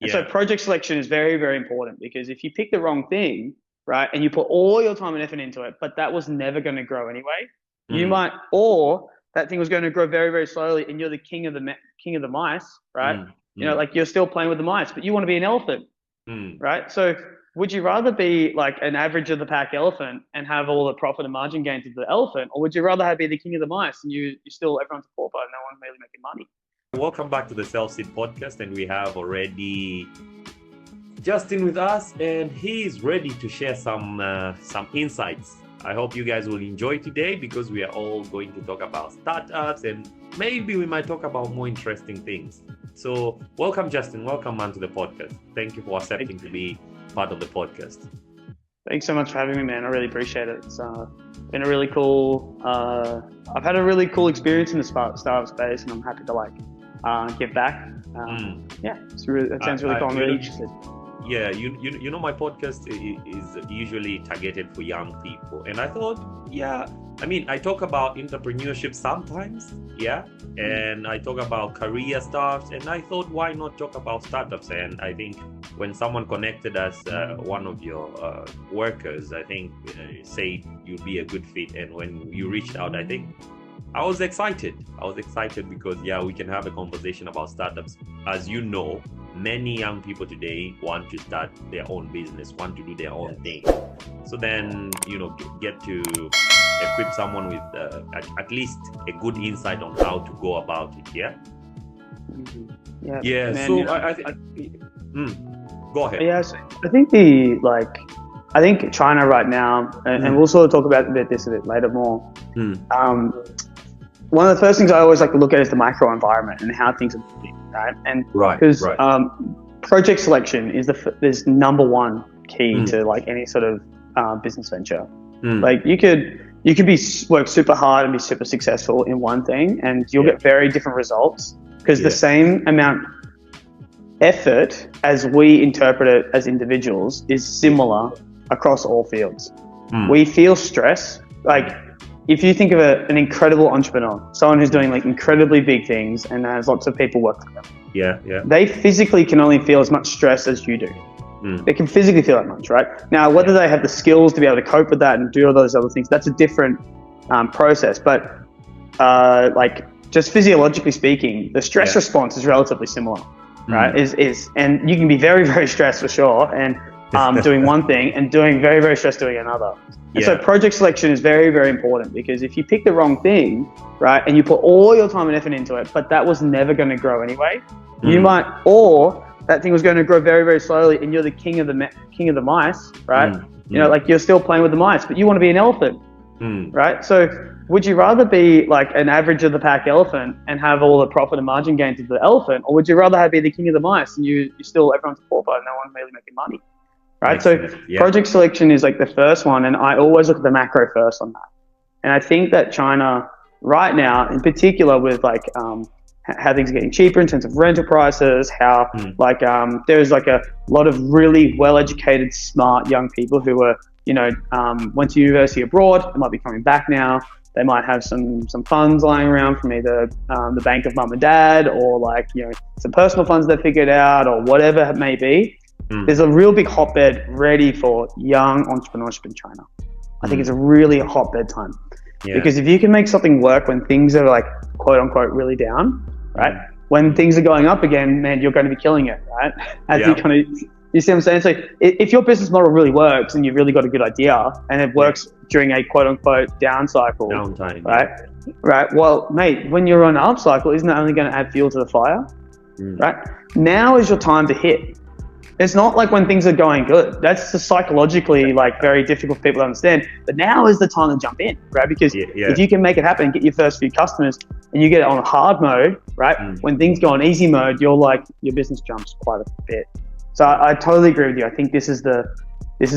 And so project selection is very, very important, because if you pick the wrong thing, right, and you put all your time and effort into it, but that was never going to grow anyway, you might, or that thing was going to grow very, very slowly, and you're the king of the mice, right? Like you're still playing with the mice, but you want to be an elephant, right? So would you rather be like an average of the pack elephant and have all the profit and margin gains of the elephant, or would you rather be the king of the mice and you still everyone's a pauper and no one's really making money? Welcome back to the SelfSeed Podcast, and we have already Justin with us, and he's ready to share some insights. I hope you guys will enjoy today, because we are all going to talk about startups, and maybe we might talk about more interesting things. So welcome, Justin. Welcome, man, to the podcast. Thank you for accepting to be part of the podcast. Thanks so much for having me, man. I really appreciate it. It's been a really cool, I've had a really cool experience in the startup space, and I'm happy to give back. Yeah, it sounds really cool. I'm really interested. Yeah, you know, my podcast is usually targeted for young people, and I thought, I talk about entrepreneurship sometimes, and I talk about career stuff, and I thought, why not talk about startups? And I think when someone connected us, one of your workers, I think, said you'd be a good fit, and when you reached out, I think I was excited because we can have a conversation about startups. As you know, many young people today want to start their own business, want to do their own thing. So then, get to equip someone with at least a good insight on how to go about it. Go ahead. Yes, I think I think China right now, and we'll sort of talk about this a bit later more. One of the first things I always like to look at is the micro environment and how things are moving, right? And because project selection is number one key to like any sort of business venture. Like you could work super hard and be super successful in one thing, and you'll get very different results, because the same amount effort as we interpret it as individuals is similar across all fields. We feel stress. Like if you think of an incredible entrepreneur, someone who's doing like incredibly big things and has lots of people work for them, they physically can only feel as much stress as you do. They can physically feel that much, right? Now, whether they have the skills to be able to cope with that and do all those other things, that's a different process. But like just physiologically speaking, the stress response is relatively similar, right? And you can be very, very stressed for sure, and doing one thing, and doing very, very stressed doing another. And so project selection is very, very important, because if you pick the wrong thing, right, and you put all your time and effort into it, but that was never going to grow anyway, you might, or that thing was going to grow very, very slowly, and you're the king of the mice, right? Like you're still playing with the mice, but you want to be an elephant, right? So would you rather be like an average of the pack elephant and have all the profit and margin gains of the elephant, or would you rather be the king of the mice and you still everyone's a pauper and no one's really making money? Right. So project selection is like the first one. And I always look at the macro first on that. And I think that China right now, in particular, with like how things are getting cheaper in terms of rental prices, how there's like a lot of really well-educated, smart young people who are, went to university abroad. They might be coming back now. They might have some funds lying around from either the bank of mum and dad, or like, some personal funds they figured out, or whatever it may be. There's a real big hotbed ready for young entrepreneurship in China. I think it's a really hotbed time, because if you can make something work when things are like quote unquote really down, right? When things are going up again, man, you're going to be killing it, right? You see what I'm saying? So if your business model really works and you've really got a good idea and it works during a quote unquote downtime, right? Well, mate, when you're on an up cycle, isn't that only going to add fuel to the fire, right? Now is your time to hit. It's not like when things are going good. That's psychologically like very difficult for people to understand. But now is the time to jump in, right? Because if you can make it happen, get your first few customers, and you get it on hard mode, right? When things go on easy mode, your business jumps quite a bit. So I totally agree with you. I think this is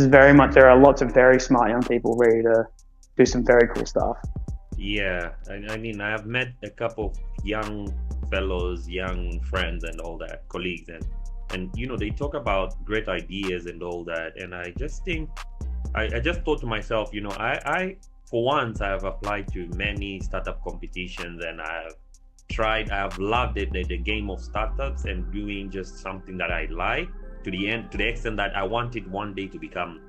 very much, there are lots of very smart young people ready to do some very cool stuff. Yeah, I mean, I have met a couple of young fellows, young friends and all that, colleagues, and they talk about great ideas and all that, and I just think I just thought to myself, I for once I have applied to many startup competitions, and I have I've loved it, the game of startups and doing just something that I like to the extent that I want it one day to become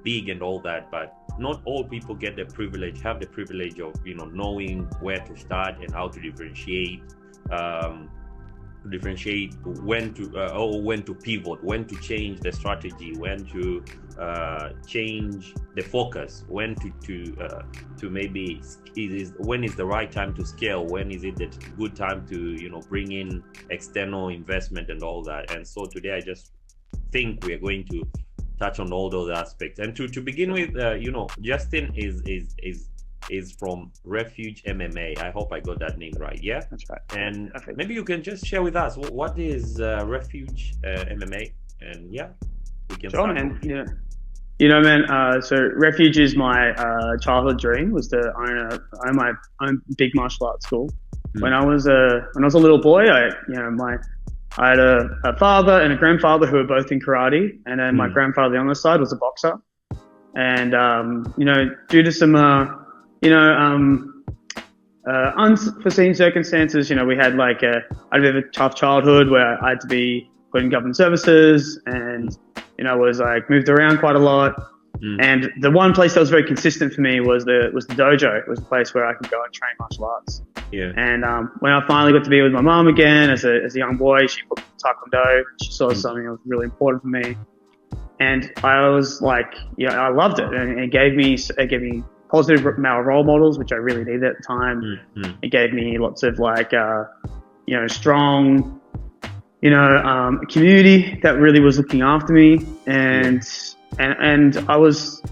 big and all that. But not all people have the privilege of, knowing where to start and how to differentiate when to pivot, when to change the strategy, when to change the focus, when to maybe when is the right time to scale, when is it the good time to bring in external investment and all that. And so today I just think we are going to touch on all those aspects. And to begin with, Justin is from REFUGE MMA. I hope I got that name right. Yeah, that's right. And maybe you can just share with us what is REFUGE MMA, and we can sure, start. Man. Man. So REFUGE is my childhood dream, was to own my own big martial arts school. When I was a little boy, I had a father and a grandfather who were both in karate, and then my grandfather on the side was a boxer. And due to some unforeseen circumstances, we had I had a bit of a tough childhood where I had to be put in government services, and was moved around quite a lot. And the one place that was very consistent for me was the dojo. It was the place where I could go and train martial arts. Yeah. And when I finally got to be with my mom again as a young boy, she put me in Taekwondo. She saw something that was really important for me, and I was I loved it, and it gave me positive male role models, which I really needed at the time. It gave me lots of strong, community that really was looking after me, and it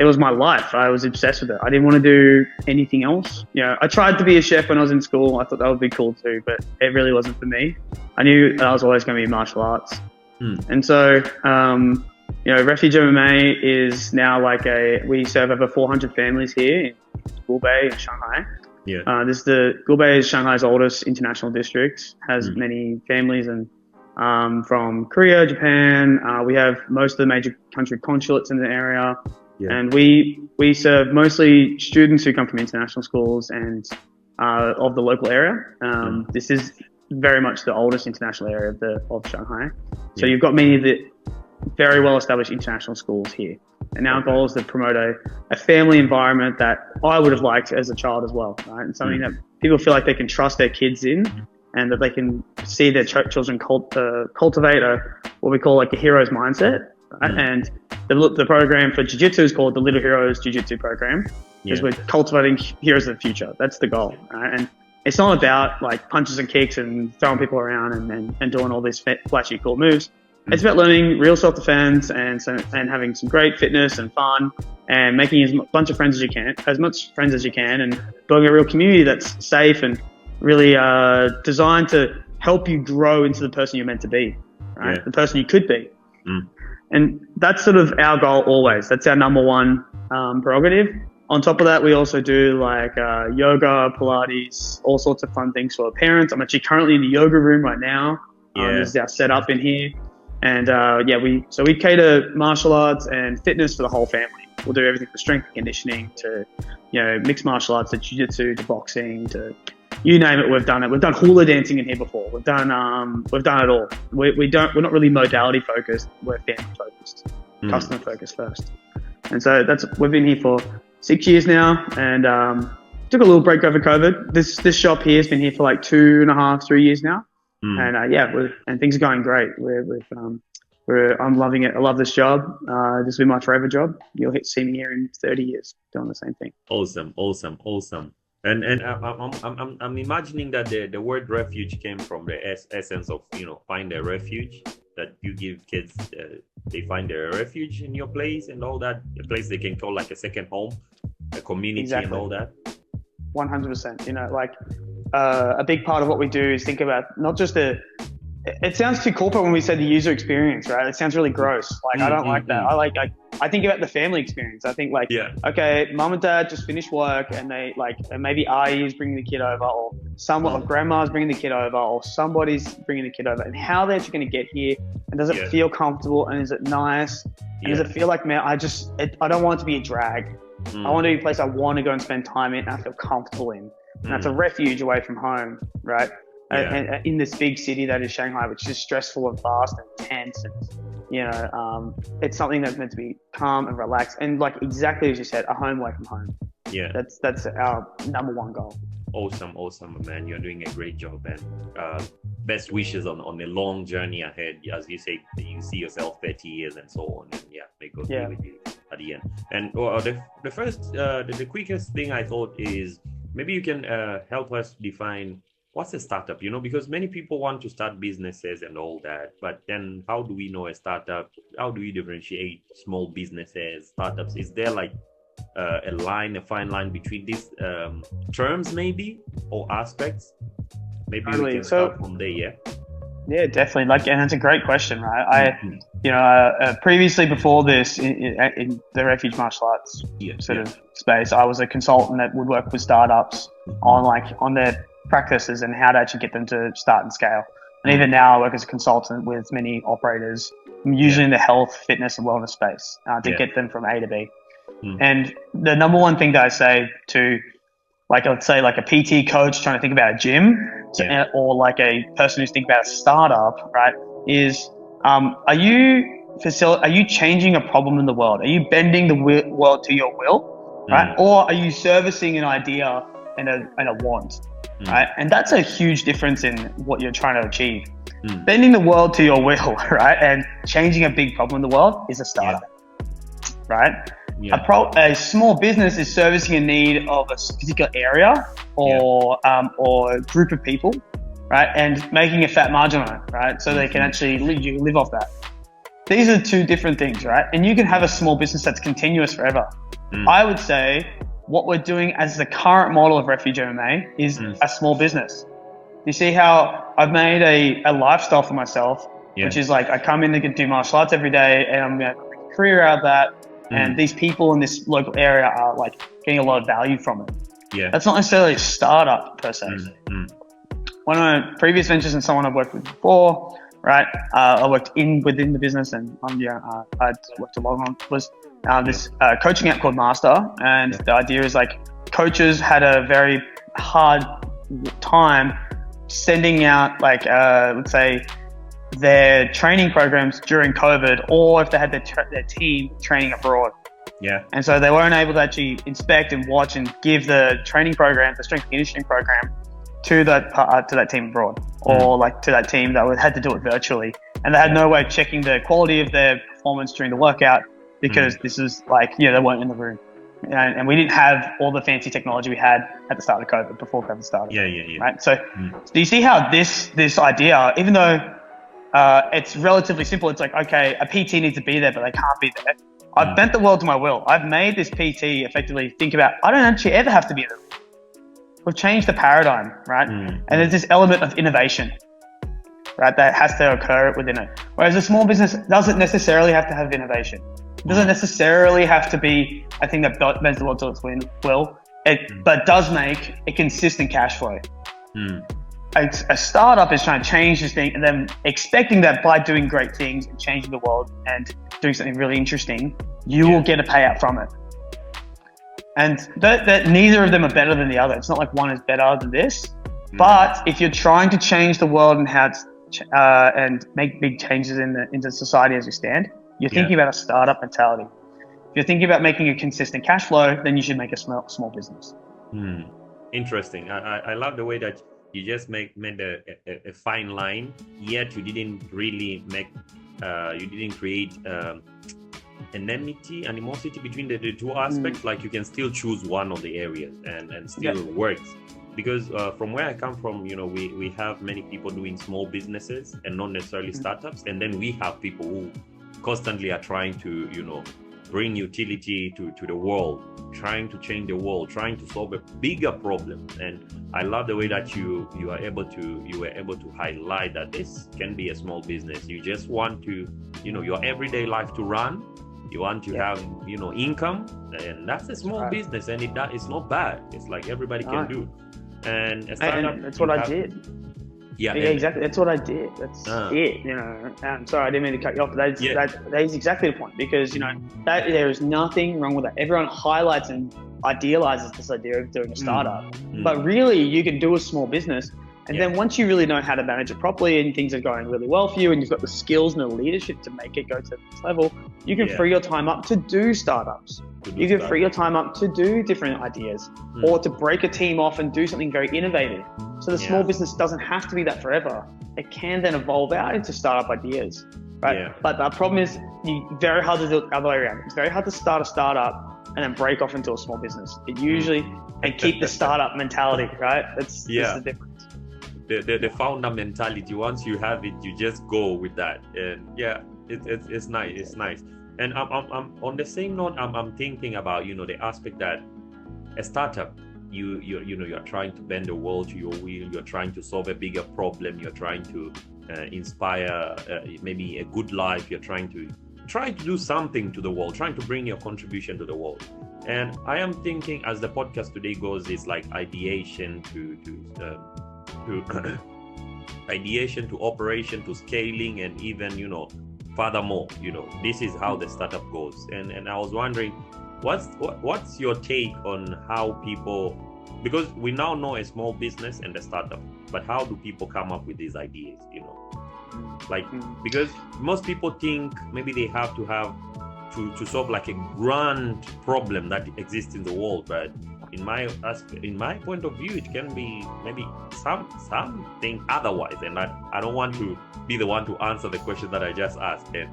was my life. I was obsessed with it. I didn't want to do anything else. I tried to be a chef when I was in school. I thought that would be cool too, but it really wasn't for me. I knew I was always going to be martial arts. And so, REFUGE MMA is now we serve over 400 families here in Gubei in Shanghai. Yeah. Gubei is Shanghai's oldest international district, has many families and from Korea, Japan. We have most of the major country consulates in the area. Yeah. And we serve mostly students who come from international schools and of the local area. This is very much the oldest international area of Shanghai. So you've got many of the very well-established international schools here. And our goal is to promote a family environment that I would have liked as a child as well, right? And something that people feel like they can trust their kids in, and that they can see their children cultivate what we call a hero's mindset, right? And the program for Jiu-Jitsu is called the Little Heroes Jiu-Jitsu program, because we're cultivating heroes of the future. That's the goal, right? And it's not about punches and kicks and throwing people around and doing all these flashy cool moves. It's about learning real self-defense and having some great fitness and fun, and making as much friends as you can, and building a real community that's safe and really designed to help you grow into the person you're meant to be, right? The person you could be. And that's sort of our goal always. That's our number one prerogative. On top of that, we also do yoga, Pilates, all sorts of fun things for parents. I'm actually currently in the yoga room right now. This is our setup in here. And we cater martial arts and fitness for the whole family. We'll do everything from strength and conditioning to mixed martial arts, to jiu-jitsu, to boxing, to you name it. We've done it. We've done hula dancing in here before. We've done it all. We're not really modality focused. We're family focused, customer focused first. And so we've been here for 6 years now, and took a little break over COVID. This shop here has been here for 2.5, 3 years now. And and things are going great. I'm loving it. I love this job. This will be my forever job. You'll see me here in 30 years doing the same thing. Awesome. And I'm imagining that the word refuge came from the essence of find a refuge, that you give kids. They find a refuge in your place and all that, a place they can call a second home, a community. And all that. 100%. A big part of what we do is think about not just it sounds too corporate when we say the user experience, right? It sounds really gross. I don't like that. I think about the family experience. I think okay, mom and dad just finished work, and they and maybe Ayi is bringing the kid over, or or grandma's bringing the kid over, or somebody's bringing the kid over, and how they're actually going to get here, and does it feel comfortable, and is it nice, and does it feel like, man, I don't want it to be a drag. I want to be a place I want to go and spend time in and I feel comfortable in. And that's a refuge away from home, right? and in this big city that is Shanghai, which is stressful and fast and intense, and it's something that's meant to be calm and relaxed, and like exactly as you said, a home away from home. Yeah, that's our number one goal. Awesome, man. You're doing a great job, and best wishes on the long journey ahead. As you say, you see yourself 30 years and so on. And may God be with you at the end. And the first, the quickest thing I thought is maybe you can help us define what's a startup, because many people want to start businesses and all that, but then how do we know a startup? How do we differentiate small businesses, startups? Is there like a fine line between these terms maybe, or aspects? Maybe we can start from there, Yeah, definitely. And it's a great question, right? Previously before this, in the Refuge martial arts of space, I was a consultant that would work with startups on their practices and how to actually get them to start and scale. And even now, I work as a consultant with many operators, usually in the health, fitness, and wellness space, to get them from A to B. And the number one thing that I say to, let's say like a PT coach trying to think about a gym, or like a person who's thinking about a startup, right, is are you changing a problem in the world? Are you bending the world to your will, right? Or are you servicing an idea and a want, right? And that's a huge difference in what you're trying to achieve. Bending the world to your will, right, and changing a big problem in the world is a startup, right? A small business is servicing a need of a particular area or group of people, right, and making a fat margin on it, right, so they can actually live off that. These are two different things, right? And you can have a small business that's continuous forever. I would say what we're doing as the current model of REFUGE MMA is a small business. You see how I've made a lifestyle for myself, which is like I come in and do martial arts every day, and I'm going to make a career out of that. And these people in this local area are like getting a lot of value from it. That's not necessarily a startup per se. One of my previous ventures and someone I've worked with before, right? I worked within the business, and I worked along on was this coaching app called Master. And the idea is like coaches had a very hard time sending out let's say their training programs during COVID, or if they had their team training abroad. And so they weren't able to actually inspect and watch and give the training program, the strength and conditioning program, to that team abroad, or to that team that had to do it virtually. And they had no way of checking the quality of their performance during the workout, because this is they weren't in the room. And we didn't have all the fancy technology we had at the start of COVID, before COVID started. Right. So do you see how this idea, even though it's relatively simple, it's like, okay, a PT needs to be there, but they can't be there. I've bent the world to my will. I've made this PT effectively think about, I don't actually ever have to be there. We've changed the paradigm, right? And there's this element of innovation, right, that has to occur within it. Whereas a small business doesn't necessarily have to have innovation. It doesn't necessarily have to be a thing that bends the world to its will, but does make a consistent cash flow. A startup is trying to change this thing, and then expecting that by doing great things and changing the world and doing something really interesting, you will get a payout from it. And that neither of them are better than the other. It's not like one is better than this. But if you're trying to change the world and how and make big changes into society as you stand, you're thinking about a startup mentality. If you're thinking about making a consistent cash flow, then you should make a small business. Interesting. I love the way that you just made a fine line, yet you didn't really you didn't create animosity between the two aspects. Like you can still choose one of the areas and still works. Because from where I come from, we have many people doing small businesses and not necessarily startups. And then we have people who constantly are trying to, bring utility to the world, trying to change the world, trying to solve a bigger problem. And I love the way that you were able to highlight that this can be a small business. You just want to, your everyday life to run. You want to have, income, and that's a small business, and it's not bad. It's like everybody can do. And a startup, and that's what I did. Exactly. That's what I did. That's it. I'm sorry, I didn't mean to cut you off. But that is exactly the point, because that there is nothing wrong with that. Everyone highlights and idealizes this idea of doing a startup, but really you can do a small business And then once you really know how to manage it properly and things are going really well for you and you've got the skills and the leadership to make it go to the next level, you can free your time up to do startups. You can free your time up to do different ideas or to break a team off and do something very innovative. So the small business doesn't have to be that forever. It can then evolve out into startup ideas, right? Yeah. But the problem is very hard to do it the other way around. It's very hard to start a startup and then break off into a small business. It usually, and keep the startup mentality, right? That's the difference. The founder mentality, once you have it, you just go with that. And it's nice. It's nice. And I'm on the same note, I'm thinking about, the aspect that a startup, you're trying to bend the world to your will, you're trying to solve a bigger problem, you're trying to inspire maybe a good life, you're trying to do something to the world, trying to bring your contribution to the world. And I am thinking, as the podcast today goes, it's like ideation to ideation to operation to scaling, and even furthermore, this is how the startup goes. And I was wondering, what's your take on how people, because we now know a small business and a startup, but how do people come up with these ideas? Because most people think maybe they have to solve like a grand problem that exists in the world, but in my point of view, it can be maybe something otherwise. And I don't want to be the one to answer the question that I just asked. And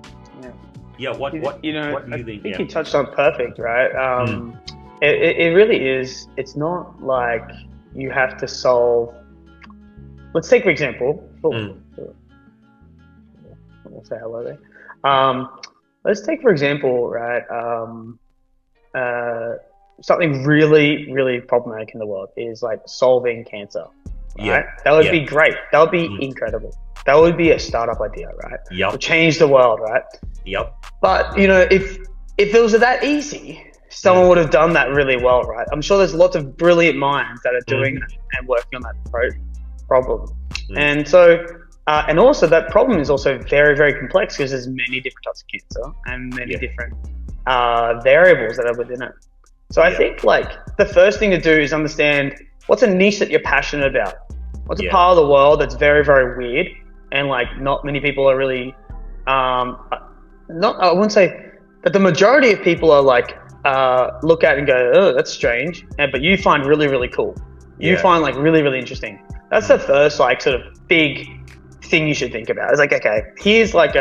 what do you think? I think you touched on perfect, right? It really is. It's not like you have to solve. Let's take, for example, I'll say hello there. Let's take, for example, right, something really, really problematic in the world is like solving cancer, right? That would be great. That would be incredible. That would be a startup idea, right? It would change the world, right? But, if it was that easy, someone would have done that really well, right? I'm sure there's lots of brilliant minds that are doing that and working on that problem. And so, and also that problem is also very, very complex because there's many different types of cancer and many different variables that are within it. So I think like the first thing to do is understand what's a niche that you're passionate about. What's a part of the world that's very, very weird and like not many people are really, I wouldn't say, but the majority of people are like, look at it and go, oh, that's strange. But you find really, really cool. You find like really, really interesting. That's the first like sort of big thing you should think about. It's like, okay, here's like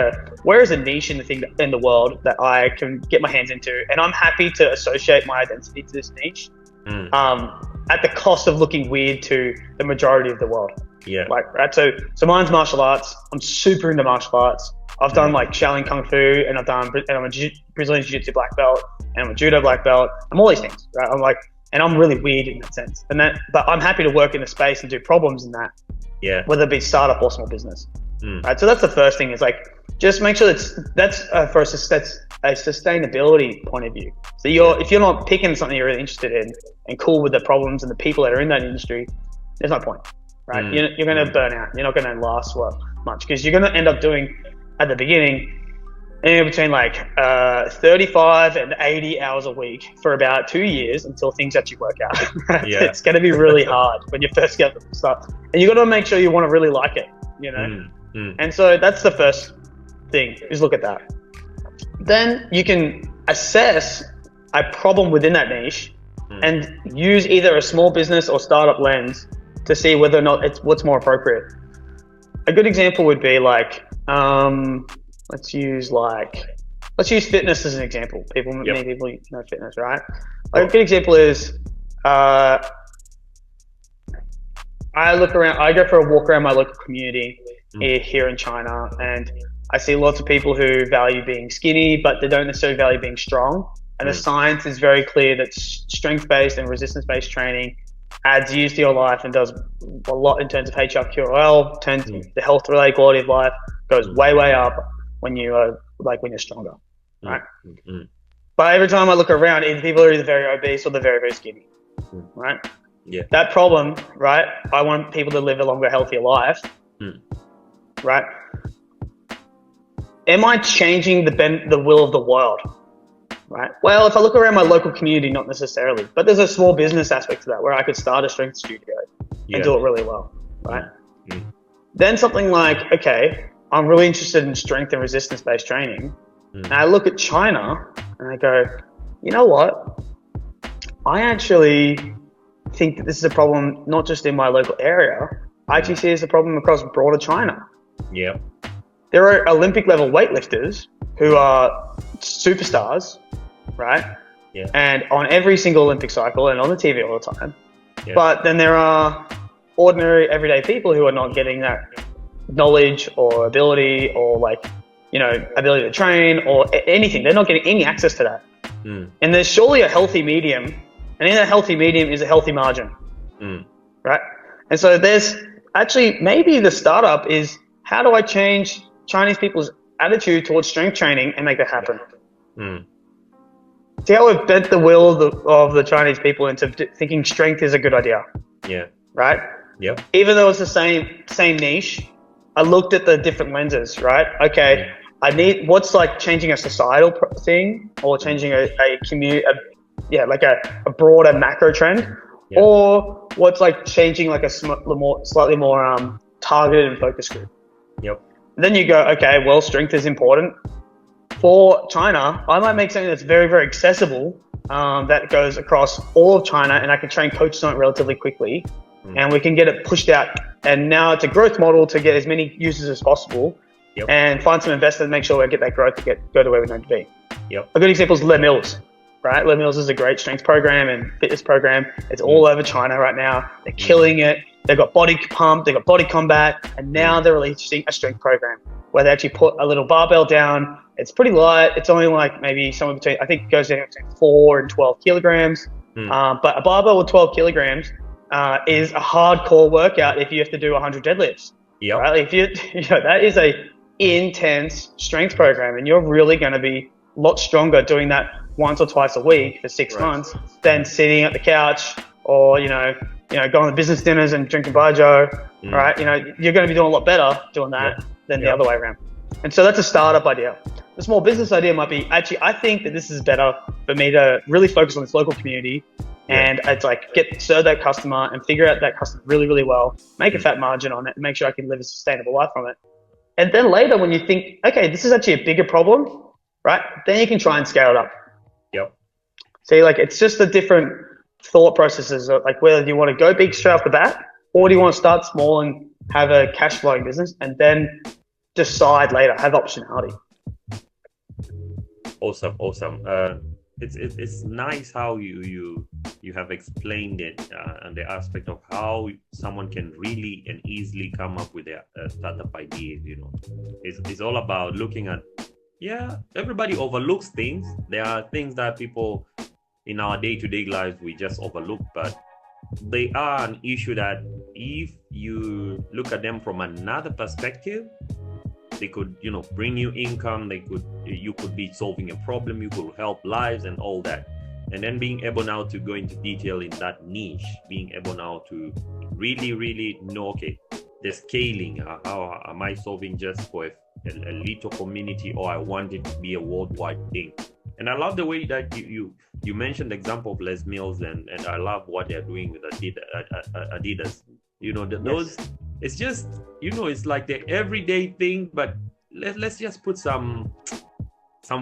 where is a niche in the world that I can get my hands into, and I'm happy to associate my identity to this niche, at the cost of looking weird to the majority of the world. Right. So mine's martial arts. I'm super into martial arts. I've done like Shaolin Kung Fu, and I'm a Brazilian Jiu-Jitsu black belt, and I'm a Judo black belt. I'm all these things, right? And I'm really weird in that sense. But I'm happy to work in the space and do problems in that. Whether it be startup or small business. Right. So that's the first thing, is like, just make sure that's a sustainability point of view. So if you're not picking something you're really interested in and cool with the problems and the people that are in that industry, there's no point, right? You're going to burn out. You're not going to last much, because you're going to end up doing at the beginning anywhere between like 35 and 80 hours a week for about 2 years until things actually work out. Right? It's going to be really hard when you first get the stuff, and you got to make sure you want to really like it, And so that's the first thing, is look at that. Then you can assess a problem within that niche and use either a small business or startup lens to see whether or not what's more appropriate. A good example would be like, let's use fitness as an example. Many people know fitness, right? Like a good example is, I go for a walk around my local community here in China, and I see lots of people who value being skinny, but they don't necessarily value being strong. And the science is very clear that strength-based and resistance-based training adds years to your life and does a lot in terms of HRQOL, the health-related quality of life goes way, way up when you're stronger, right? But every time I look around, people are either very obese or they're very, very skinny, right? That problem, right? I want people to live a longer, healthier life, right? Am I changing the will of the world, right? Well, if I look around my local community, not necessarily, but there's a small business aspect to that where I could start a strength studio and do it really well, right? Then something like, okay, I'm really interested in strength and resistance-based training. And I look at China and I go, you know what? I actually think that this is a problem not just in my local area. I actually see it as a problem across broader China. Yeah. There are Olympic level weightlifters who are superstars, right? Yeah. And on every single Olympic cycle and on the TV all the time. Yeah. But then there are ordinary everyday people who are not getting that knowledge or ability or like, you know, ability to train or anything. They're not getting any access to that. And there's surely a healthy medium, and in that healthy medium is a healthy margin, right? And so there's actually, maybe the startup is, how do I change Chinese people's attitude towards strength training and make that happen? See how we've bent the will of the Chinese people into thinking strength is a good idea. Yeah. Right? Yep. Even though it's the same niche, I looked at the different lenses, right? Okay, I need, what's like changing a societal thing or changing a community, like a broader macro trend, or what's like changing like a slightly more targeted and focused group. Yep. Then you go, okay, well, strength is important. For China, I might make something that's very, very accessible, that goes across all of China, and I can train coaches on it relatively quickly, and we can get it pushed out. And now it's a growth model to get as many users as possible, and find some investors, make sure we get that growth to go to where we need to be. A good example is Les Mills, right? Les Mills is a great strength program and fitness program. It's all over China right now. They're killing it. They've got body pump, they've got body combat, and now they're releasing a strength program where they actually put a little barbell down. It's pretty light. It's only like maybe somewhere between, I think it goes down between 4 and 12 kilograms. But a barbell with 12 kilograms is a hardcore workout if you have to do 100 deadlifts. Right? If that is a intense strength program, and you're really going to be a lot stronger doing that once or twice a week for 6 months than sitting at the couch or, going to business dinners and drinking baijiu, right? You're going to be doing a lot better doing that than the other way around. And so that's a startup idea. The small business idea might be, actually, I think that this is better for me to really focus on this local community and it's like serve that customer and figure out that customer really, really well, make a fat margin on it and make sure I can live a sustainable life from it. And then later when you think, okay, this is actually a bigger problem, right? Then you can try and scale it up. See, like it's just the different thought processes of like whether you want to go big straight off the bat or do you want to start small and have a cash flowing business and then decide later, have optionality. Awesome. It's nice how you have explained it and the aspect of how someone can really and easily come up with their startup ideas. It's all about looking at, everybody overlooks things. There are things that people in our day-to-day lives we just overlook, but they are an issue that if you look at them from another perspective, they could, bring you income. You could be solving a problem. You could help lives and all that. And then being able now to go into detail in that niche, being able now to really, really know, okay, the scaling, how am I solving just for a little community, or I want it to be a worldwide thing. And I love the way that you mentioned the example of Les Mills, and I love what they're doing with Adidas. Those, it's just, it's like the everyday thing, but let's just put some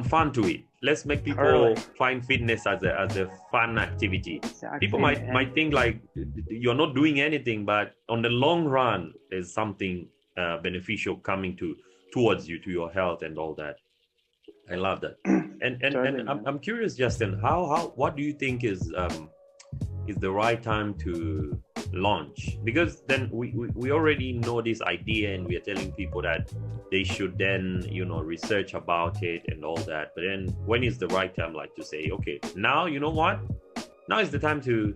fun to it. Let's make people find fitness as a fun activity. Exactly. People might think like you're not doing anything, but on the long run, there's something beneficial coming towards you, to your health and all that. I love that. And I'm curious, Justin, what do you think is the right time to launch? Because then we already know this idea and we are telling people that they should then research about it and all that. But then when is the right time, like to say, okay, now you know what? Now is the time to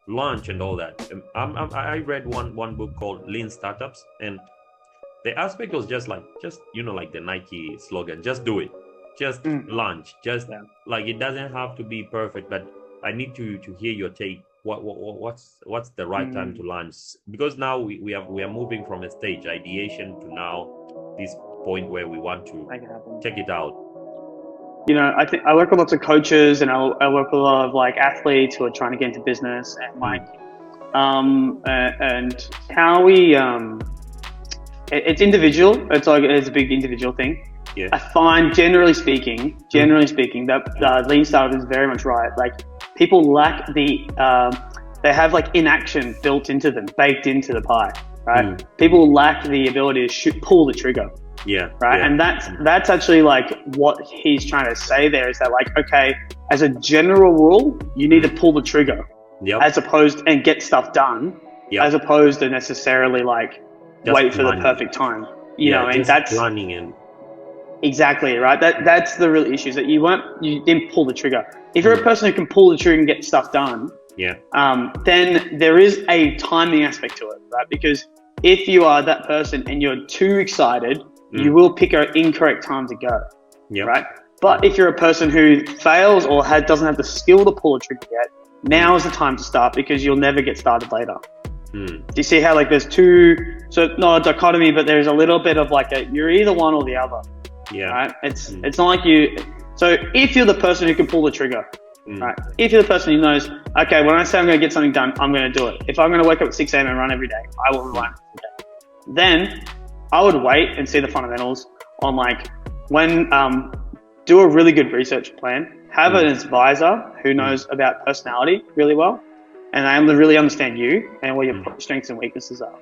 launch and all that. I read one book called Lean Startups, and the aspect was just like the Nike slogan, just do it. Just launch. Like it doesn't have to be perfect, but I need to hear your take. What's the right time to launch? Because now we are moving from a stage ideation to now this point where we want to check it out. I think I work with lots of coaches, and I work with a lot of like athletes who are trying to get into business, and like and how we it's individual. It's a big individual thing. Yeah. I find generally speaking, that lean startup is very much right. Like people lack they have like inaction built into them, baked into the pie, right? People lack the ability to pull the trigger. Yeah. Right. Yeah. And that's actually like what he's trying to say there is that like, okay, as a general rule, you need to pull the trigger as opposed and get stuff done as opposed to necessarily like just wait for the perfect time, you know, and that's running in. Exactly. Right. That's the real issue is that you didn't pull the trigger. If you're a person who can pull the trigger and get stuff done, then there is a timing aspect to it, right? Because if you are that person and you're too excited, you will pick an incorrect time to go, right? But if you're a person who fails or doesn't have the skill to pull a trigger yet, now is the time to start because you'll never get started later. Do you see how like there's so not a dichotomy, but there's a little bit of like you're either one or the other, right? It's not like so if you're the person who can pull the trigger, right? If you're the person who knows, okay, when I say I'm going to get something done, I'm going to do it. If I'm going to wake up at 6 a.m. and run every day, I will run every day. Then I would wait and see the fundamentals on like do a really good research plan, have an advisor who knows about personality really well, and they really understand you and what your strengths and weaknesses are.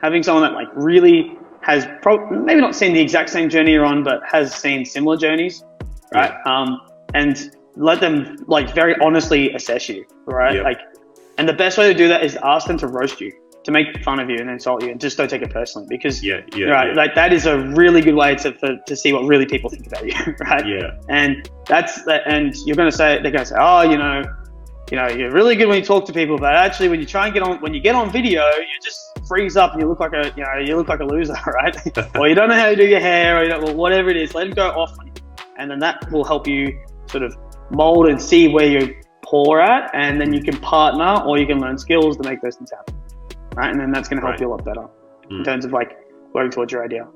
Having someone that like really has maybe not seen the exact same journey you're on, but has seen similar journeys, right? And let them like very honestly assess you, right? Like, and the best way to do that is ask them to roast you, to make fun of you and insult you, and just don't take it personally because like that is a really good way to see what really people think about you, right? And and they're going to say, oh, you know, you're really good when you talk to people, but actually when you get on video, you just freeze up and you look like a loser, right? Or you don't know how to do your hair, or whatever it is. Let them go off on you, and then that will help you sort of mold and see where you're poor at, and then you can partner or you can learn skills to make those things happen. Right, and then that's going to help you a lot better in terms of like working towards your idea.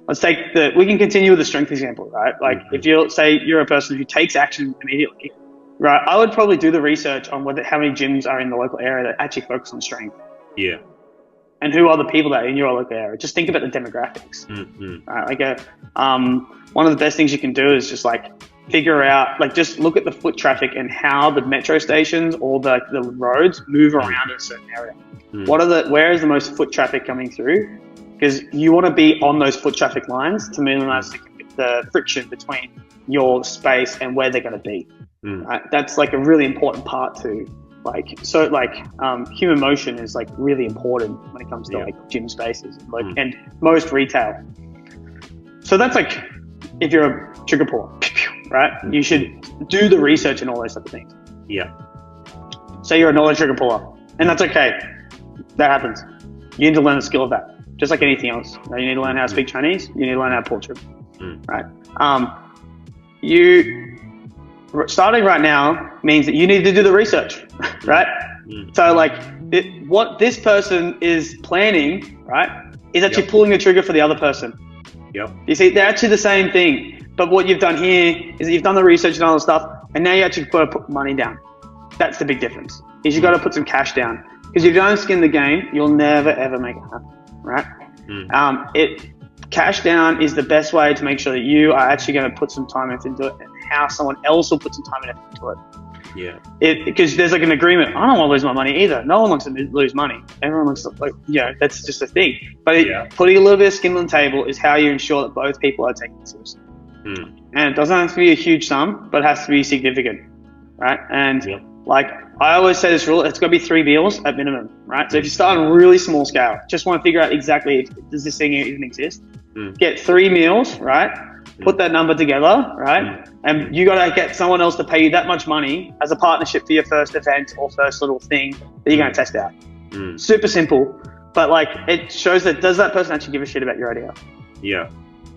Let's take we can continue with the strength example, right? Like if you're a person who takes action immediately, right? I would probably do the research on how many gyms are in the local area that actually focus on strength. Yeah. And who are the people that are in your local area? Just think about the demographics. Right? Like one of the best things you can do is just like figure out, like just look at the foot traffic and how the metro stations or the roads move around in a certain area. Where is the most foot traffic coming through? Because you want to be on those foot traffic lines to minimize the friction between your space and where they're going to be. Right? That's like a really important part too. Human motion is like really important when it comes to like gym spaces, and most retail. So that's like, if you're a trigger puller, right? You should do the research and all those type of things. Say you're a knowledge trigger puller, and that's okay. That happens. You need to learn the skill of that, just like anything else. You need to learn how to speak Chinese. You need to learn how to pull trigger, right? Starting right now means that you need to do the research, right? So like what this person is planning, right, is actually pulling the trigger for the other person. You see, they're actually the same thing, but what you've done here is that you've done the research and all the stuff, and now you actually got to put money down. That's the big difference. Is you got to put some cash down, because if you don't skin the game, you'll never ever make it happen, right? Cash down is the best way to make sure that you are actually going to put some time into it, and how someone else will put some time and effort into it. Because there's like an agreement. I don't want to lose my money either. No one wants to lose money. Everyone wants to, that's just a thing. But putting a little bit of skin on the table is how you ensure that both people are taking it seriously. And it doesn't have to be a huge sum, but it has to be significant, right? And like I always say this rule, it's got to be 3 meals at minimum, right? So if you start on a really small scale, just want to figure out exactly, does this thing even exist? Get 3 meals, right? Put that number together, right? And you got to get someone else to pay you that much money as a partnership for your first event or first little thing that you're going to test out. Super simple, but like it shows that, does that person actually give a shit about your idea?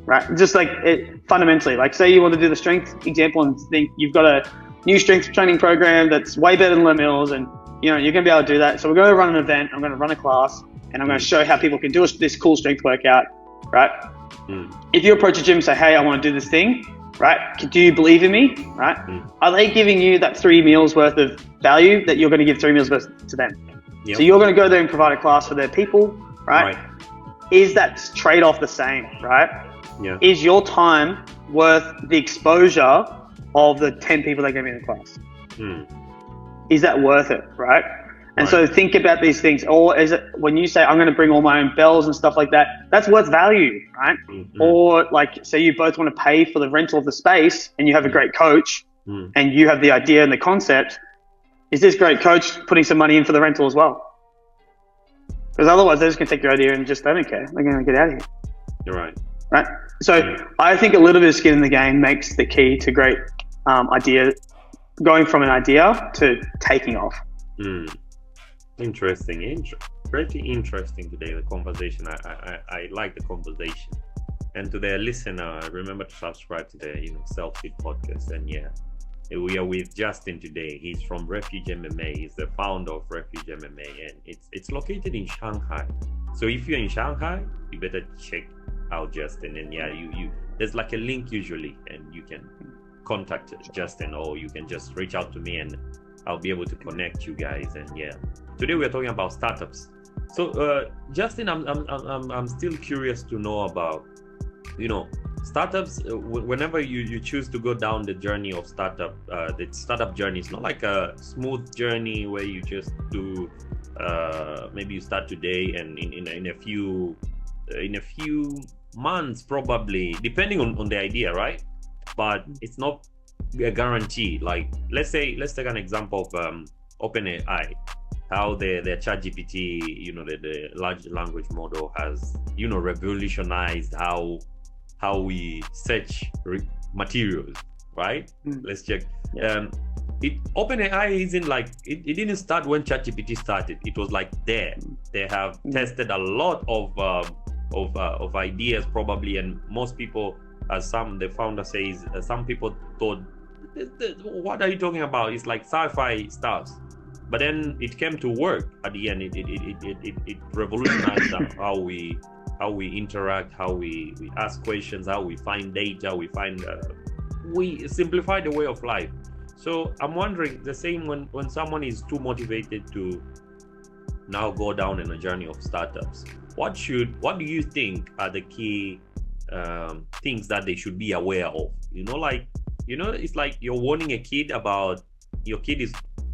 Right? Just like it fundamentally, like say you want to do the strength example and think you've got a new strength training program that's way better than Les Mills, and you're going to be able to do that. So we're going to run an event, I'm going to run a class, and I'm going to show how people can do this cool strength workout, right? If you approach a gym and say, hey, I want to do this thing, right? Do you believe in me, right? Are they giving you that 3 meals worth of value that you're going to give 3 meals worth to them? So you're going to go there and provide a class for their people, right? is that trade-off the same, right? Yeah. Is your time worth the exposure of the 10 people that are going to be in the class? Is that worth it, right? And so think about these things. Or is it when you say, I'm going to bring all my own bells and stuff like that, that's worth value, right? Or like, say you both want to pay for the rental of the space and you have a great coach and you have the idea and the concept. Is this great coach putting some money in for the rental as well? Because otherwise they're just going to take your idea and just, they don't care. They're going to get out of here. You're right. Right? So I think a little bit of skin in the game makes the key to great idea, going from an idea to taking off. Interesting. Pretty interesting today, the conversation. I like the conversation. And to the listener, remember to subscribe to the SelfSeed Podcast. And we are with Justin today. He's from REFUGE MMA. He's the founder of REFUGE MMA, and it's located in Shanghai. So if you're in Shanghai, you better check out Justin. And you there's like a link usually, and you can contact Justin, or you can just reach out to me, and I'll be able to connect you guys. And today we're talking about startups. So Justin, I'm still curious to know about startups. Whenever you choose to go down the journey of startup, the startup journey is not like a smooth journey where you just do maybe you start today and in a few months, probably depending on the idea, right? But it's not a guarantee. Like let's take an example of OpenAI, how their ChatGPT, the large language model has revolutionized how we search materials, right? Let's check. OpenAI isn't like it didn't start when ChatGPT started. It was like they have tested a lot of ideas probably, and most people, as the founder says, some people thought, what are you talking about? It's like sci-fi stuff. But then it came to work at the end. It revolutionized how we interact, how we ask questions, how we find data, we simplify the way of life. So I'm wondering the same when someone is too motivated to now go down in a journey of startups. What do you think are the key things that they should be aware of? It's like you're warning a kid about your kid is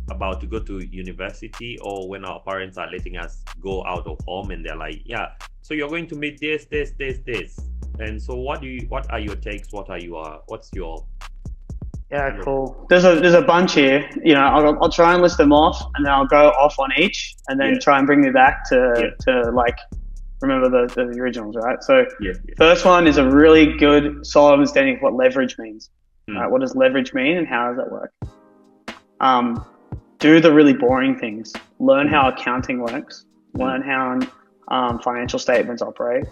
about to go to university, or when our parents are letting us go out of home and they're like, so you're going to meet this. And so what are your takes? What's your cool. There's a bunch here. I'll try and list them off, and then I'll go off on each, and then try and bring me back to like remember the originals, right? So first one is a really good solid understanding of what leverage means. Right? What does leverage mean, and how does that work? Do the really boring things. Learn how accounting works. Learn how financial statements operate.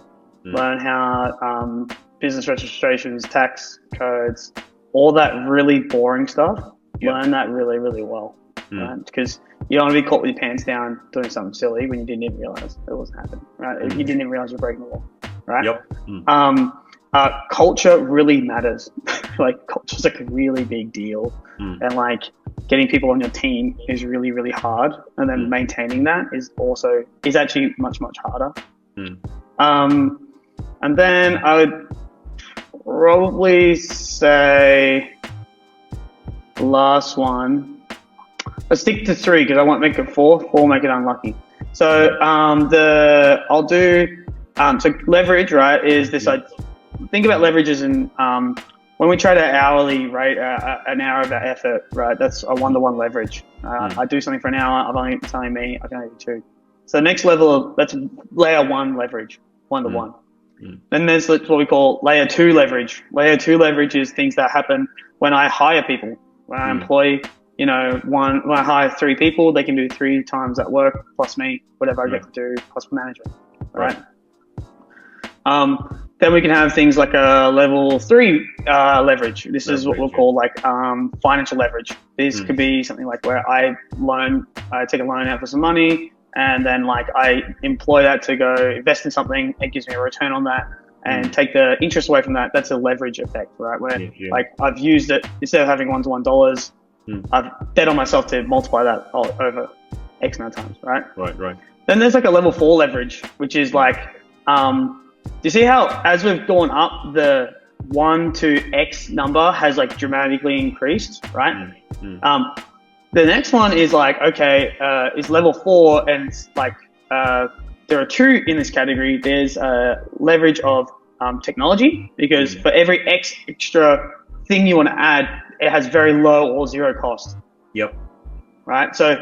Learn how business registrations, tax codes, all that really boring stuff. Learn that really, really well. Right? Because you don't want to be caught with your pants down doing something silly when you didn't even realize it wasn't happening. Right? You didn't even realize you're breaking the law. Right? Culture really matters. Like culture's like a really big deal, and like getting people on your team is really, really hard, and then maintaining that is actually much, much harder. And then I would probably say the last one. Let's stick to 3 because I won't make it 4. 4 make it unlucky. So I'll do so leverage, right? Is this? Think about leverage as when we trade an hourly rate, an hour of our effort, right? That's a 1-to-1 leverage. I do something for an hour. It's only me. I can only do 2. So the next level that's layer 1 leverage, 1-to-1. Then there's what we call layer 2 leverage. Layer 2 leverage is things that happen when I hire people. When I employ, when I hire 3 people, they can do 3 times that work plus me, whatever I get to do plus management, right? Then we can have things like a level 3 leverage. This is what we'll call like financial leverage. This could be something like where I take a loan out for some money, and then like I employ that to go invest in something. It gives me a return on that, and take the interest away from that. That's a leverage effect, right? Where like I've used it, instead of having $1-to-1 dollars, I've bet on myself to multiply that over X amount of times, right? Right. Then there's like a level 4 leverage, which is like Do you see how as we've gone up, the 1 to X number has like dramatically increased, right? The next one is like, okay, is level 4, and it's like there are 2 in this category. There's leverage of technology, because for every extra thing you want to add, it has very low or zero cost. Yep. Right. So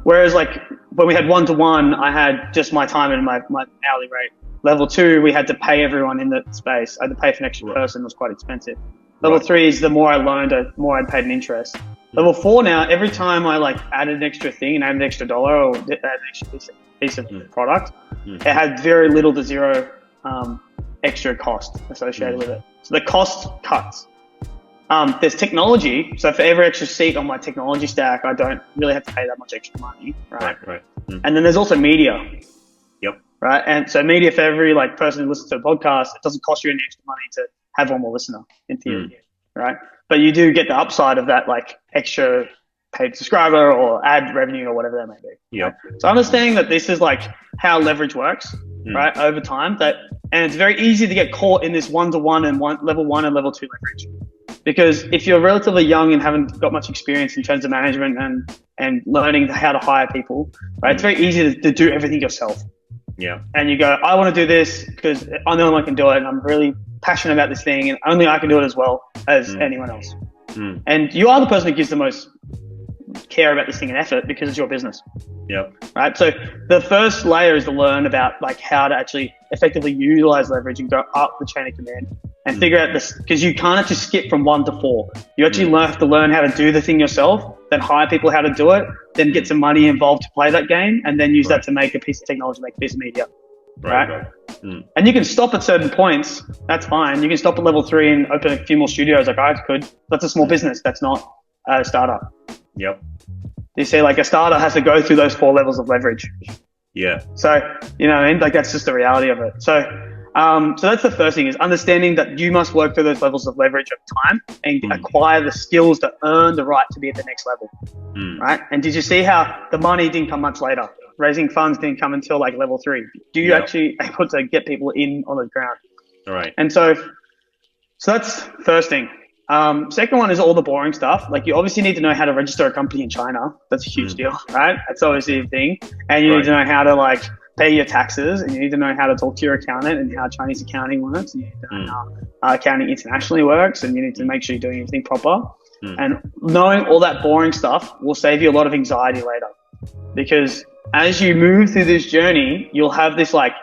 whereas like when we had 1-to-1, I had just my time and my hourly rate. Level 2, we had to pay everyone in the space. I had to pay for an extra person. It was quite expensive. Level 3 is the more I learned, the more I paid an interest. Level 4 now, every time I like added an extra thing and added an extra dollar or added an extra piece of product, it had very little to zero extra cost associated with it. So the cost cuts. There's technology. So for every extra seat on my technology stack, I don't really have to pay that much extra money, right? And then there's also media. Yep. Right. And so media, for every like person who listens to a podcast, it doesn't cost you any extra money to have one more listener in theory. Right. But you do get the upside of that like extra paid subscriber or ad revenue or whatever that may be. Yep. So understanding that this is like how leverage works, right, over time, and it's very easy to get caught in this 1-to-1 and level 1 and level 2 leverage. Because if you're relatively young and haven't got much experience in terms of management and learning how to hire people, right, it's very easy to do everything yourself. Yeah. And you go, I want to do this because I know I can do it, and I'm really passionate about this thing, and only I can do it as well as anyone else. And you are the person who gives the most care about this thing and effort because it's your business. Yep. Right. So the first layer is to learn about like how to actually effectively utilize leverage and go up the chain of command and figure out this, because you can't actually skip from 1 to 4. You actually have to learn how to do the thing yourself, then hire people how to do it, then get some money involved to play that game, and then use that to make a piece of technology, make a piece of media. Right. And you can stop at certain points. That's fine. You can stop at level 3 and open a few more studios like I could. That's a small business. That's not a startup. Yep. You see, like a startup has to go through those 4 levels of leverage. Yeah. So, you know what I mean? Like that's just the reality of it. So, so that's the first thing, is understanding that you must work through those levels of leverage over time and acquire the skills to earn the right to be at the next level. Right. And did you see how the money didn't come much later? Raising funds didn't come until like level 3. Do you actually able to get people in on the ground? All right. And so that's first thing. Second one is all the boring stuff. Like you obviously need to know how to register a company in China. That's a huge deal, right? That's obviously a thing. And you need to know how to like pay your taxes, and you need to know how to talk to your accountant and how Chinese accounting works. And you need to know how accounting internationally works, and you need to make sure you're doing everything proper. And knowing all that boring stuff will save you a lot of anxiety later, because as you move through this journey, you'll have this like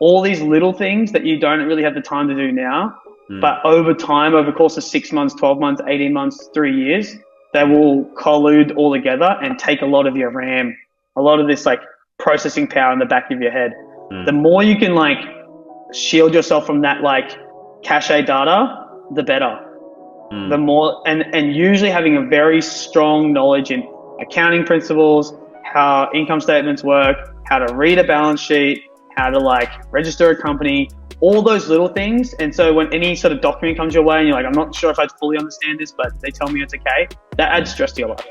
all these little things that you don't really have the time to do now. But over time, over the course of 6 months, 12 months, 18 months, 3 years, they will collude all together and take a lot of your RAM, a lot of this like processing power in the back of your head. The more you can like shield yourself from that like cache data, the better. The more, and usually having a very strong knowledge in accounting principles, how income statements work, how to read a balance sheet, how to like register a company, all those little things. And so when any sort of document comes your way and you're like, I'm not sure if I fully understand this, but they tell me it's okay, that adds stress to your life.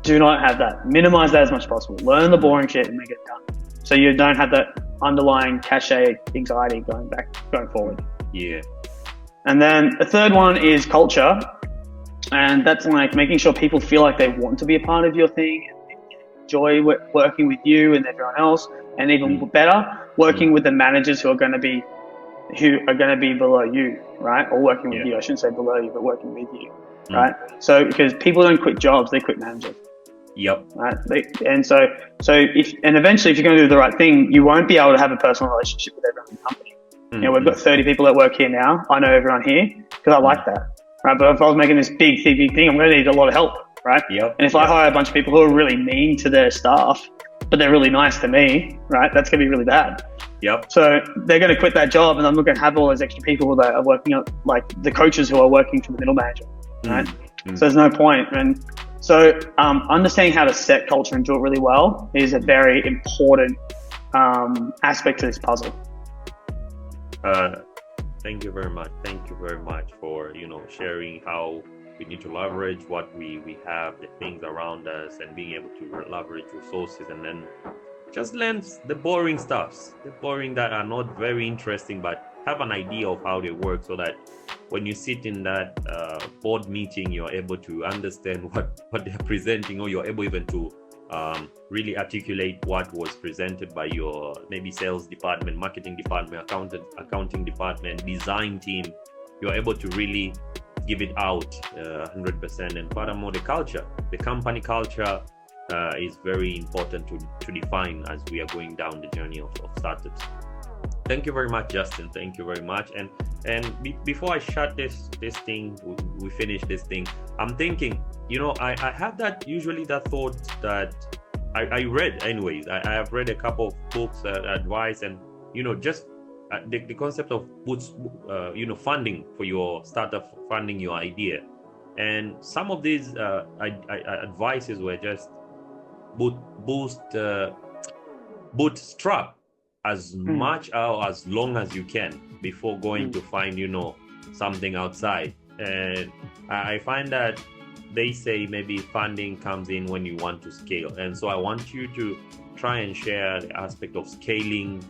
Do not have that. Minimize that as much as possible. Learn the boring shit and make it done, so you don't have that underlying cache anxiety going forward. Yeah. And then the third one is culture. And that's like making sure people feel like they want to be a part of your thing and enjoy working with you and everyone else. And even better, working with the managers who are going to be below you, right? Or working with you. I shouldn't say below you, but working with you, right? So because people don't quit jobs, they quit managers. Yep. Right. And so eventually, if you're going to do the right thing, you won't be able to have a personal relationship with everyone in the company. You know, we've got 30 people that work here now. I know everyone here because I like that, right? But if I was making this big thing, I'm going to need a lot of help, right? Yep. And if I hire a bunch of people who are really mean to their staff, but they're really nice to me, right? That's going to be really bad. Yep. So they're going to quit that job, and I'm not going to have all those extra people that are working on, like the coaches who are working for the middle manager, right? So there's no point. And so understanding how to set culture and do it really well is a very important aspect to this puzzle. Thank you very much. Thank you very much for, sharing how we need to leverage what we have, the things around us, and being able to leverage resources, and then just learn the boring stuffs, the boring that are not very interesting, but have an idea of how they work, so that when you sit in that board meeting, you're able to understand what they're presenting, or you're able even to really articulate what was presented by your maybe sales department, marketing department, accounting department, design team. You're able to really give it out 100%. And furthermore, the company culture is very important to define as we are going down the journey of startups. Thank you very much, Justin. Thank you very much. And before I shut this thing, we finish this thing, I'm thinking, I have that thought that I read anyways. I have read a couple of books, advice, and just the concept of funding for your startup, funding your idea. And some of these advices were just bootstrap as much or as long as you can before going to find something outside. And I find that they say maybe funding comes in when you want to scale. And so I want you to try and share the aspect of scaling,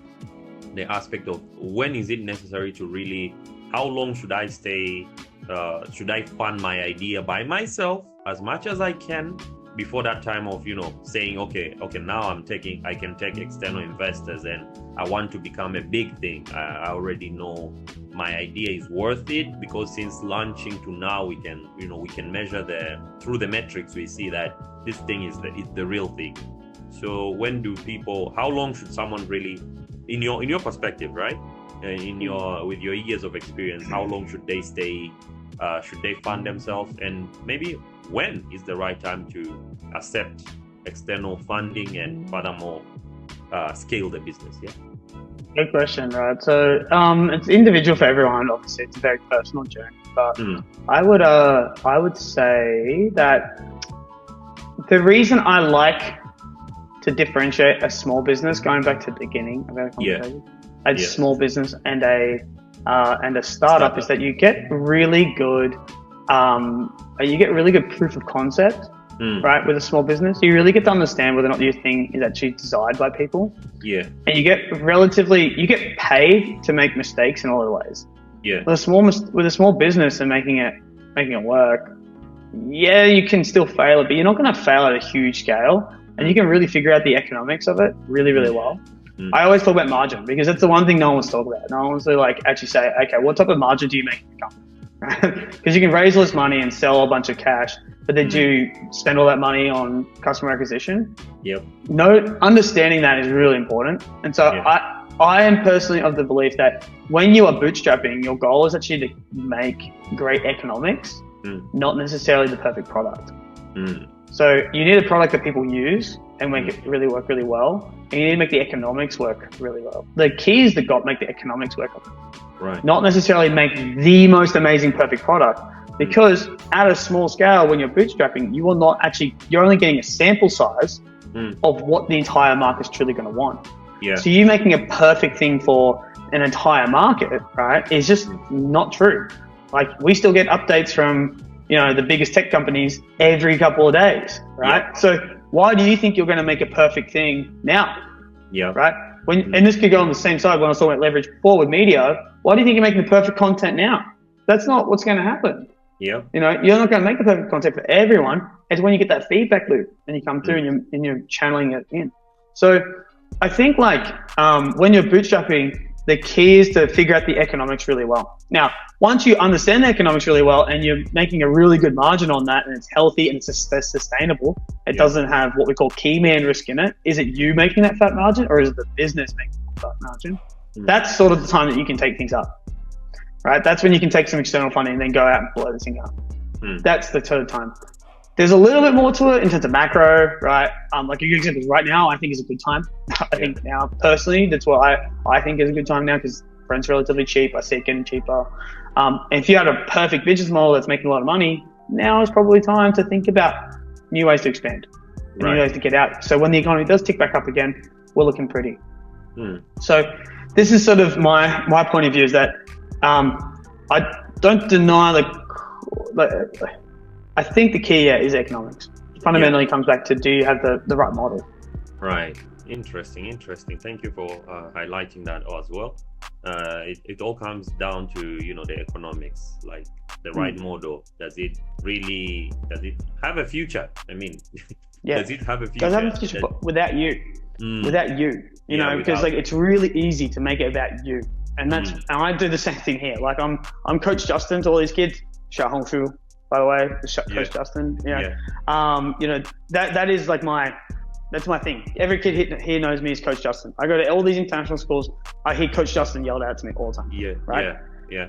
the aspect of when is it necessary to really, how long should I stay, should I fund my idea by myself as much as I can before that time of saying okay, now I can take external investors and I want to become a big thing. I already know my idea is worth it, because since launching to now we can measure through the metrics, we see that this thing is the real thing. So how long should someone really, in your perspective, right, with your years of experience, how long should they stay? Should they fund themselves? And maybe when is the right time to accept external funding and furthermore scale the business? Yeah. Good question, right? So it's individual for everyone. Obviously, it's a very personal journey, but I would say that the reason I like to differentiate a small business, going back to the beginning of our conversation, a small business and a startup, is that you get really good proof of concept, right? With a small business, you really get to understand whether or not your thing is actually desired by people. Yeah. And you get paid to make mistakes in a lot of ways. Yeah. With a small business and making it work, you can still fail it, but you're not going to fail at a huge scale, and you can really figure out the economics of it really, really well. I always talk about margin, because that's the one thing no one wants to talk about. No one wants to actually say, okay, what type of margin do you make in the company? Because you can raise all this money and sell a bunch of cash, but then do you spend all that money on customer acquisition? Yep. Understanding that is really important. And so I am personally of the belief that when you are bootstrapping, your goal is actually to make great economics, not necessarily the perfect product. So you need a product that people use and make it really work really well. And you need to make the economics work really well. The key is to make the economics work. Right. Not necessarily make the most amazing perfect product, because at a small scale, when you're bootstrapping, you're only getting a sample size of what the entire market's truly going to want. Yeah. So you making a perfect thing for an entire market, right, is just not true. Like, we still get updates from the biggest tech companies every couple of days, right? Yeah. So why do you think you're going to make a perfect thing now? Yeah. Right? And this could go on the same side when I was talking about leverage before with media. Why do you think you're making the perfect content now? That's not what's going to happen. Yeah. You're not going to make the perfect content for everyone. It's when you get that feedback loop and you come through and you're channeling it in. So I think when you're bootstrapping, the key is to figure out the economics really well. Now, once you understand the economics really well and you're making a really good margin on that, and it's healthy and it's sustainable, it doesn't have what we call key man risk in it. Is it you making that fat margin, or is it the business making that fat margin? That's sort of the time that you can take things up, right? That's when you can take some external funding and then go out and blow this thing up. That's the sort of time. There's a little bit more to it in terms of macro, right? Like a good example is right now, I think is a good time. I think now, personally, that's what I think is a good time now, because rent's relatively cheap. I see it getting cheaper. And if you had a perfect business model that's making a lot of money, now is probably time to think about new ways to expand, new ways to get out. So when the economy does tick back up again, we're looking pretty. So this is sort of my point of view, is that I don't deny I think the key is economics. Fundamentally, it comes back to, do you have the right model? Right. Interesting. Thank you for highlighting that as well. It all comes down to, the economics, like the right model. Does it have a future? I mean, does it have a future? Does it have a future without you? Without you, because like it's really easy to make it about you, and and I do the same thing here. Like I'm Coach Justin to all these kids. Xiaohongshu, by the way, Coach Justin. That is like that's my thing. Every kid here knows me as Coach Justin. I go to all these international schools. I hear Coach Justin yelled out to me all the time. Yeah. Right. Yeah.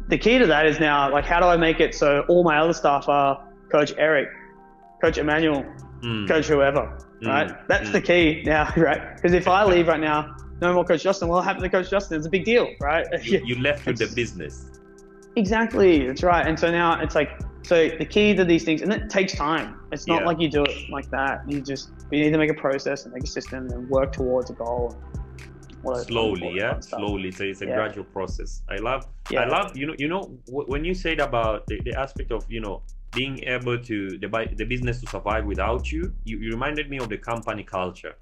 The key to that is now, like, how do I make it so all my other staff are Coach Eric, Coach Emmanuel, Coach whoever, right? That's the key now, right? Because if I leave right now, no more Coach Justin, what happened to Coach Justin? It's a big deal, right? You left with the business. Exactly, that's right. And so now it's like, so the key to these things, and it takes time. It's not like you do it like that. You need to make a process and make a system and work towards a goal. Slowly. So it's a gradual process. I love, when you said about the aspect of, being able to, the business to survive without you reminded me of the company culture.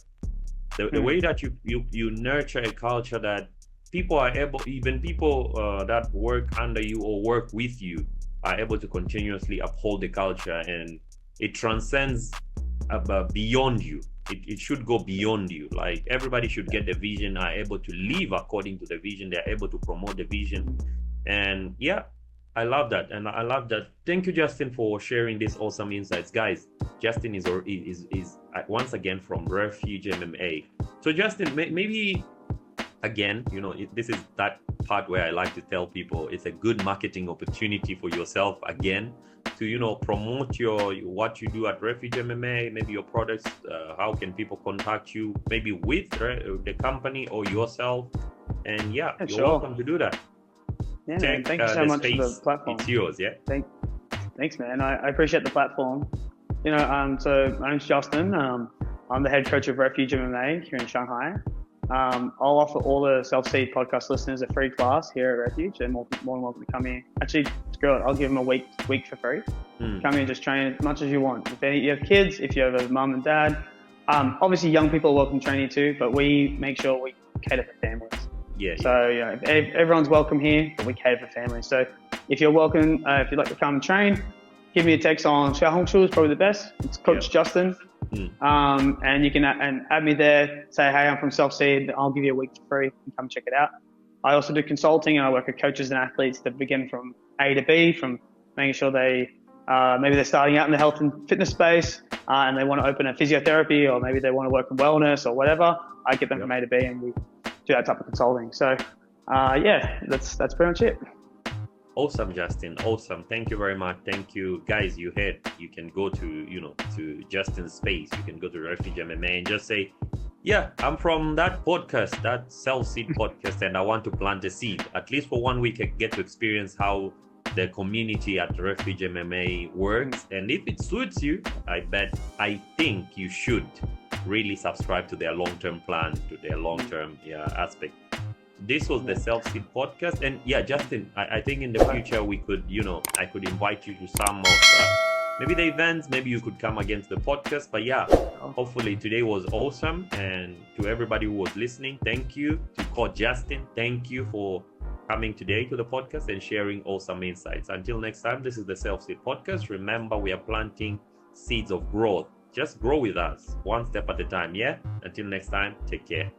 The way that you nurture a culture that people are able, even people that work under you or work with you, are able to continuously uphold the culture, and it transcends beyond you. It should go beyond you. Like, everybody should get the vision, are able to live according to the vision, they're able to promote the vision. And I love that. Thank you, Justin, for sharing these awesome insights. Guys, Justin is once again from REFUGE MMA. So Justin, maybe again, this is that part where I like to tell people it's a good marketing opportunity for yourself again to, promote what you do at REFUGE MMA, maybe your products. How can people contact you, maybe with the company or yourself? And you're welcome to do that. Yeah, thank you so much for the platform. It's yours, yeah. Thanks, man. I appreciate the platform. So my name's Justin. I'm the head coach of REFUGE MMA here in Shanghai. I'll offer all the SelfSeed Podcast listeners a free class here at REFUGE. They're more than welcome to come here. Actually, screw it, I'll give them a week for free. Come here and just train as much as you want. If you have kids, if you have a mum and dad, obviously young people are welcome training too, but we make sure we cater for families. Yeah. So everyone's welcome here, but we cater for families. So if you're welcome, if you'd like to come and train, give me a text on Xiaohongshu is probably the best. It's Coach Justin. And you can add me there. Say, hey, I'm from SelfSeed. I'll give you a week for free and come check it out. I also do consulting, and I work with coaches and athletes that begin from A to B, from making sure they maybe they're starting out in the health and fitness space and they want to open a physiotherapy, or maybe they want to work in wellness or whatever. I get them from A to B, and we do that type of consulting. So that's pretty much it. Awesome, Justin. Awesome. Thank you very much. Thank you, guys. You can go to Justin's space. You can go to REFUGE MMA and just say, I'm from that podcast, that SelfSeed Podcast, and I want to plant a seed. At least for 1 week, I get to experience how the community at REFUGE MMA works. And if it suits you, I think you should really subscribe to their long-term plan, to their long-term aspect. This was the SelfSeed Podcast, and Justin, I think in the future we could, I could invite you to some of maybe the events. Maybe you could come against the podcast. But hopefully today was awesome, and to everybody who was listening, thank you. To Coach Justin, thank you for coming today to the podcast and sharing awesome insights. Until next time, this is the SelfSeed Podcast. Remember, we are planting seeds of growth. Just grow with us, one step at a time. Until next time, take care.